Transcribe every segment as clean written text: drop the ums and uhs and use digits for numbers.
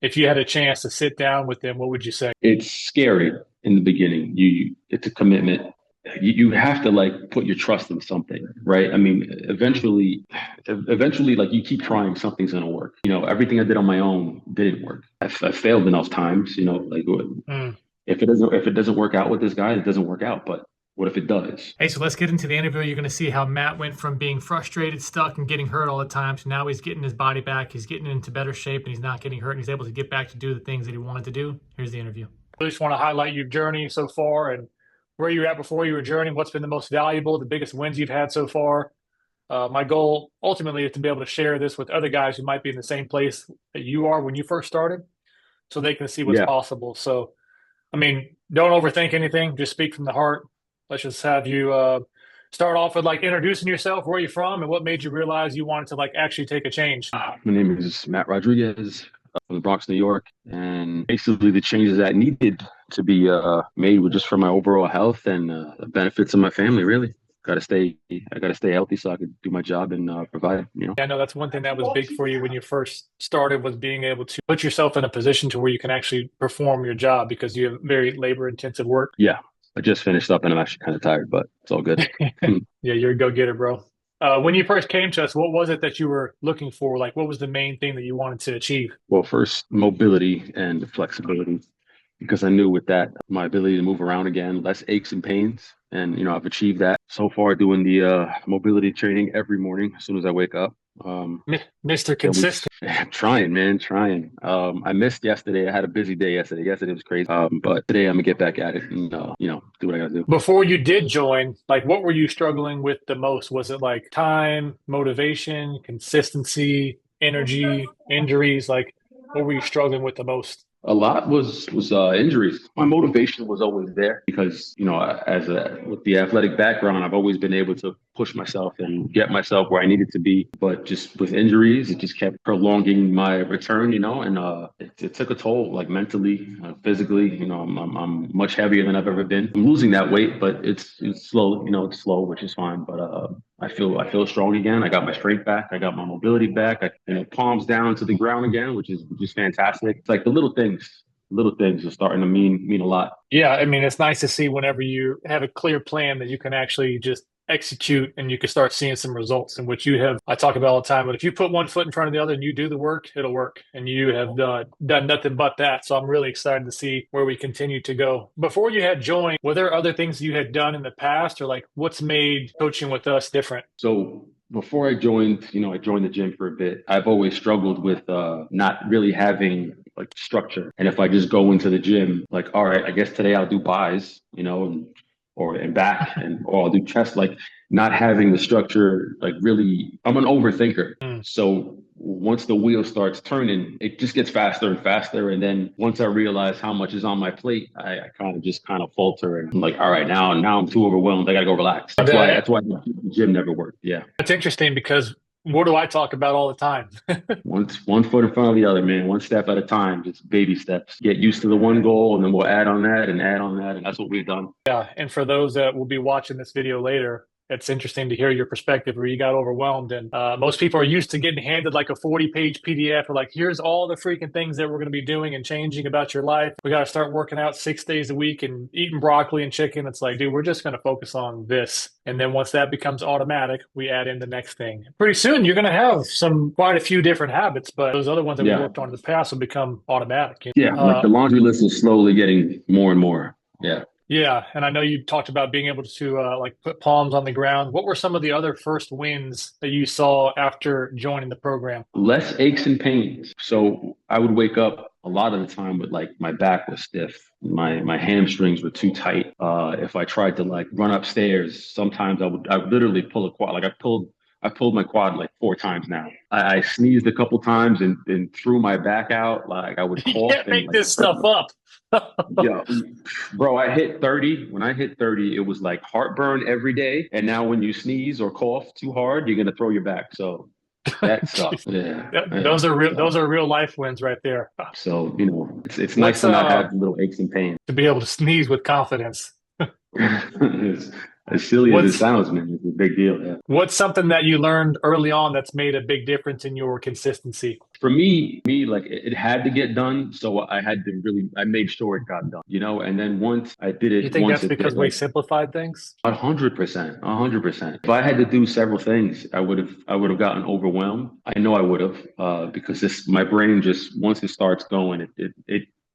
if you had a chance to sit down with them, what would you say? It's scary in the beginning. It's a commitment. You have to like put your trust in something, right? I mean, Mm, eventually, like you keep trying, something's gonna work. Everything I did on my own didn't work. I failed enough times. Like mm. if it doesn't work out with this guy, it doesn't work out. But what if it does? Hey, so let's get into the interview. You're going to see how Matt went from being frustrated, stuck, and getting hurt all the time to now he's getting his body back. He's getting into better shape and he's not getting hurt and he's able to get back to do the things that he wanted to do. Here's the interview. I just want to highlight your journey so far and where you're at before you were journeying. What's been the most valuable, the biggest wins you've had so far? My goal ultimately is to be able to share this with other guys who might be in the same place that you are when you first started so they can see what's Yeah. possible. So, I mean, don't overthink anything. Just speak from the heart. Let's just have you start off with like introducing yourself, where you're from, and what made you realize you wanted to like actually take a change. My name is Matt Rodriguez from the Bronx, New York, and basically the changes that needed to be made were just for my overall health and the benefits of my family. Really, I gotta stay healthy so I could do my job and provide. I know that's one thing that was big for you when you first started was being able to put yourself in a position to where you can actually perform your job because you have very labor intensive work. Yeah, I just finished up and I'm actually kind of tired, but it's all good. Yeah, you're a go-getter, bro. When you first came to us, what was it that you were looking for? Like, what was the main thing that you wanted to achieve? Well, first, mobility and flexibility, because I knew with that, my ability to move around again, less aches and pains. And, I've achieved that so far doing the mobility training every morning as soon as I wake up. Mr. At least Consistent. I'm trying, man, trying. I missed yesterday. I had a busy day yesterday. Yesterday was crazy. But today I'm gonna get back at it and, do what I gotta do. Before you did join, like, what were you struggling with the most? Was it like time, motivation, consistency, energy, injuries? Like, what were you struggling with the most? A lot was injuries. My motivation was always there because as a with the athletic background, I've always been able to push myself and get myself where I needed to be. But just with injuries, it just kept prolonging my return. And it took a toll, like mentally, physically. I'm much heavier than I've ever been. I'm losing that weight, but it's slow. It's slow, which is fine. But I feel strong again. I got my strength back. I got my mobility back. Palms down to the ground again, which is fantastic. It's like the little things. Little things are starting to mean a lot. Yeah, I mean, it's nice to see whenever you have a clear plan that you can actually just execute and you can start seeing some results in which you have. I talk about all the time, but if you put one foot in front of the other and you do the work, it'll work. And you have done nothing but that. So I'm really excited to see where we continue to go. Before you had joined, were there other things you had done in the past or like what's made coaching with us different? So before I joined the gym for a bit. I've always struggled with not really having like structure. And if I just go into the gym, like, all right, I guess today I'll do buys, and back or I'll do chest, like not having the structure, like really, I'm an overthinker. Mm. So once the wheel starts turning, it just gets faster and faster. And then once I realize how much is on my plate, I kind of falter and I'm like, all right, now I'm too overwhelmed. I gotta go relax. That's why the gym never worked. Yeah. That's interesting because what do I talk about all the time? One foot in front of the other, man. One step at a time, just baby steps. Get used to the one goal, and then we'll add on that and add on that, and that's what we've done. Yeah, and for those that will be watching this video later, it's interesting to hear your perspective where you got overwhelmed. And most people are used to getting handed like a 40-page PDF or like, here's all the freaking things that we're going to be doing and changing about your life. We got to start working out 6 days a week and eating broccoli and chicken. It's like, dude, we're just going to focus on this. And then once that becomes automatic, we add in the next thing. Pretty soon, you're going to have quite a few different habits, but those other ones that we Yeah, worked on in the past will become automatic. yeah. Like the laundry list is slowly getting more and more. Yeah. Yeah, and I know you talked about being able to like put palms on the ground. What were some of the other first wins that you saw after joining the program? Less aches and pains. So I would wake up a lot of the time with like my back was stiff. My hamstrings were too tight. If I tried to like run upstairs, sometimes I would literally pull a quad. Like I pulled my quad like 4 times now. I sneezed a couple times and threw my back out. Like I would You cough can't and make like this stuff up. yeah, bro, I hit 30. When I hit 30, it was like heartburn every day. And now when you sneeze or cough too hard, you're gonna throw your back. So that sucks. Yeah, yeah. Those are real life wins right there. So it's nice What's to not have little aches and pains. to be able to sneeze with confidence? It's, as silly as it What's sounds, man, it's a big deal. Yeah. what's something that you learned early on that's made a big difference in your consistency? for me, like it had to get done. So I made sure it got done, and then once I did You it, think once that's it did, because we like simplified things? 100%, 100%. If I had to do several things, I would have gotten overwhelmed. I know I would have, because my brain just, once it starts going,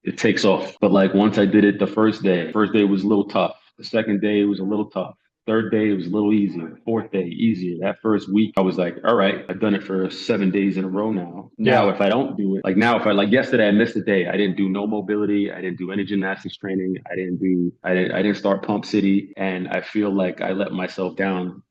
it takes off. But like once I did it the first day was a little tough. The second day was a little tough. Third day it was a little easier. Fourth day easier. That first week I was like, all right, I've done it for 7 days in a row now. Now Yeah. if I don't do it, like now if I like yesterday I missed a day. I didn't do no mobility. I didn't do any gymnastics training. I didn't start Pump City, and I feel like I let myself down.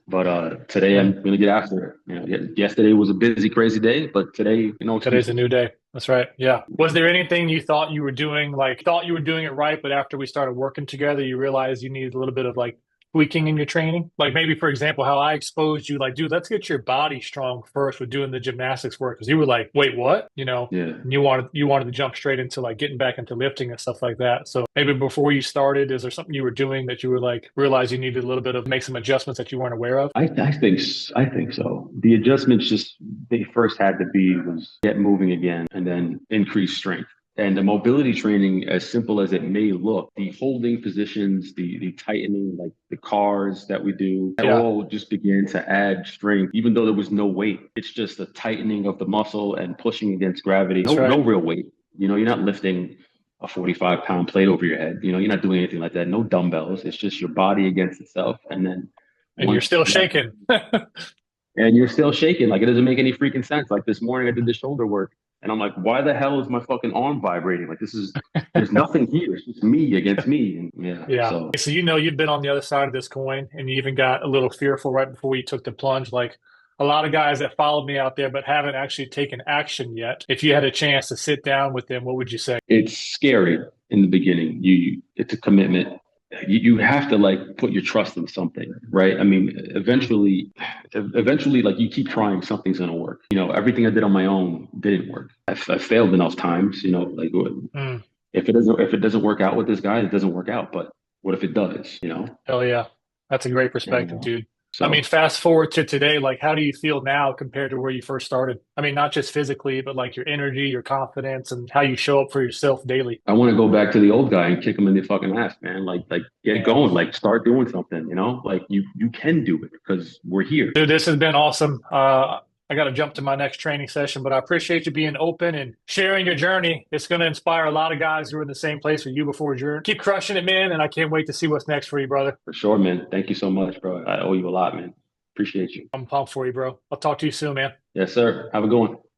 But today I'm gonna get after it. Yesterday was a busy, crazy day, but today, no Today's a excuses. new day. That's right. Yeah. Was there anything you thought you were doing, like thought you were doing it right, but after we started working together, you realized you needed a little bit of like tweaking in your training? Like maybe, for example, how I exposed you, like, dude, let's get your body strong first with doing the gymnastics work. Because you were like, wait, what? Yeah. And you wanted to jump straight into like getting back into lifting and stuff like that. So maybe before you started, is there something you were doing that you were like realized you needed a little bit of make some adjustments that you weren't aware of? I think so. The adjustments just they first had to be was get moving again and then increase strength. And the mobility training, as simple as it may look, the holding positions, the tightening, like the cars that we do, that Yeah, all just began to add strength, even though there was no weight. It's just a tightening of the muscle and pushing against gravity. that's No right. real weight. You're not lifting a 45-pound plate over your head. You're not doing anything like that. No dumbbells. It's just your body against itself. And then And you're once still that shaking. and you're still shaking. Like it doesn't make any freaking sense. Like this morning I did the shoulder work and I'm like, why the hell is my fucking arm vibrating? Like there's nothing here. It's just me against me. And yeah, Yeah. so So you've been on the other side of this coin and you even got a little fearful right before you took the plunge. Like a lot of guys that followed me out there but haven't actually taken action yet. If you had a chance to sit down with them, what would you say? it's scary in the beginning. It's a commitment. You have to like put your trust in something, right? I mean, Mm, eventually, like you keep trying, something's gonna work. Everything I did on my own didn't work. I failed enough times. Like mm, if it doesn't work out with this guy, it doesn't work out. But what if it does? hell yeah. That's a great And perspective, dude. I mean, so fast forward to today, like how do you feel now compared to where you first started? I mean, not just physically, but like your energy, your confidence, and how you show up for yourself daily. I want to go back to the old guy and kick him in the fucking ass, man. Like get Yeah. going, like start doing something. Like you can do it because we're here. Dude, this has been awesome. I got to jump to my next training session, but I appreciate you being open and sharing your journey. It's going to inspire a lot of guys who are in the same place with you before your keep crushing it, man. And I can't wait to see what's next for you, brother. For sure, man. Thank you so much, bro. I owe you a lot, man. Appreciate you. I'm pumped for you, bro. I'll talk to you soon, man. Yes, sir. Have a good one.